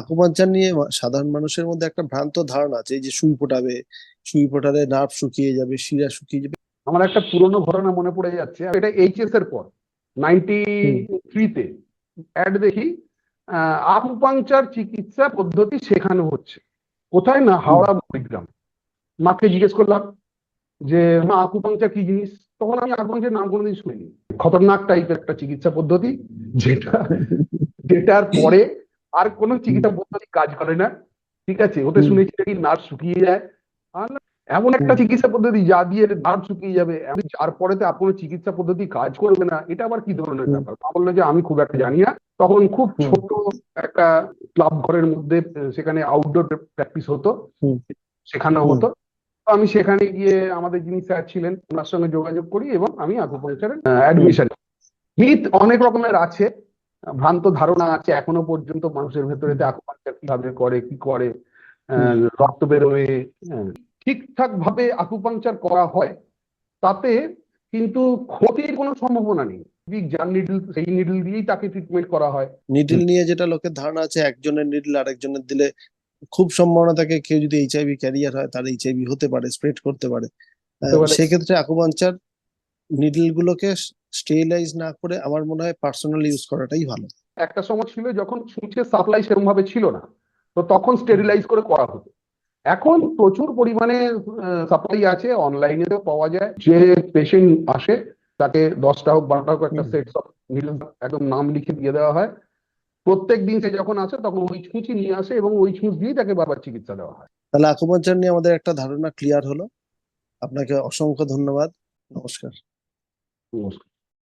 Acupuncture নিয়ে সাধারণ মানুষের মধ্যে একটা ভ্রান্ত ধারণা আছে, এই যে সুই ফোটাবে, সুই ফোটালে নার্ভ শুকিয়ে যাবে, শিরা শুকিয়ে যাবে। আমার একটা পুরনো ঘটনা মনে পড়ে যাচ্ছে, এটা এইচএস এর পর 93-তে অ্যাড দেখি, আকুপাংচার চিকিৎসা পদ্ধতি শেখানো হচ্ছে। কোথায় না, হাওড়া মরিগ্রাম। মাকে জিজ্ঞেস করলাম যে মা, আকুপাংচার কি জিনিস? তখন আমি আকুপাংচার নাম কোনোদিন শুনিনি। খতরনাক টাইপের একটা চিকিৎসা পদ্ধতি, যেটার পরে আর কোনো চিকিৎসা পদ্ধতি কাজ করে না। ঠিক আছে, ওতে শুনেছি নাকি নার্ভ শুকিয়ে যায়। এমন একটা চিকিৎসা পদ্ধতি যা দিয়ে নার্ভ শুকিয়ে যাবে, আর পরেতে আর কোনো চিকিৎসা পদ্ধতি কাজ করবে না, এটা আবার কি ধরনের ব্যাপার? বললো যে আমি খুব একটা জানি না। তখন খুব ছোট একটা ক্লাব ঘরের মধ্যে সেখানে আউটডোর প্র্যাকটিস হতো, শেখানো হতো। আমি সেখানে গিয়ে, আমাদের যিনি স্যার ছিলেন ওনার সঙ্গে যোগাযোগ করি এবং আমি আকুপাংচারে অ্যাডমিশন। মিথ অনেক রকমের আছে, ভ্রান্ত ধারণা আছে এখনো পর্যন্ত মানুষের ভেতরে, আকুপাংচার কিভাবে করে, কি করে, রক্ত বেরোয়। ঠিকঠাক ভাবে আকুপাংচার করা হয় তাতে কিন্তু ক্ষতির কোনো সম্ভাবনা নেই। যার নিডল, সেই নিডল দিয়েই তাকে ট্রিটমেন্ট করা হয়। নিডল নিয়ে যেটা লোকের ধারণা আছে, একজনের নিডল আরেকজনের দিলে খুব সম্ভাবনা থাকে কেউ যদি এইচআইভি ক্যারিয়ার হয় তার এইচআইভি হতে পারে, স্প্রেড করতে পারে। সেক্ষেত্রে আকুপাঞ্চার নিডল গুলোকে স্টেরিলাইজ না করে আমার মনে হয় পার্সোনাল ইউজ করাটাই ভালো। একটা সময় ছিল যখন সূচের সাপ্লাই সেরকম ভাবে ছিল না, তো তখন স্টেরিলাইজ করে করা হতো। এখন প্রচুর পরিমাণে সাপ্লাই আছে, অনলাইনেও পাওয়া যায়। যে পেশেন্ট আসে তাকে 10টা হোক 12টা হোক একটা সেট অফ নিডল একদম নাম লিখে দিয়ে দেওয়া হয়। প্রত্যেক দিন সে যখন আসে তখন ওই ছুঁচি নিয়ে আসে এবং ওই ছুঁচ দিয়েই তাকে বারবার চিকিৎসা দেওয়া হয়। তাহলে আকুপাঞ্চার নিয়ে আমাদের একটা ধারণা ক্লিয়ার হলো। আপনাকে অসংখ্য ধন্যবাদ। নমস্কার। নমস্কার।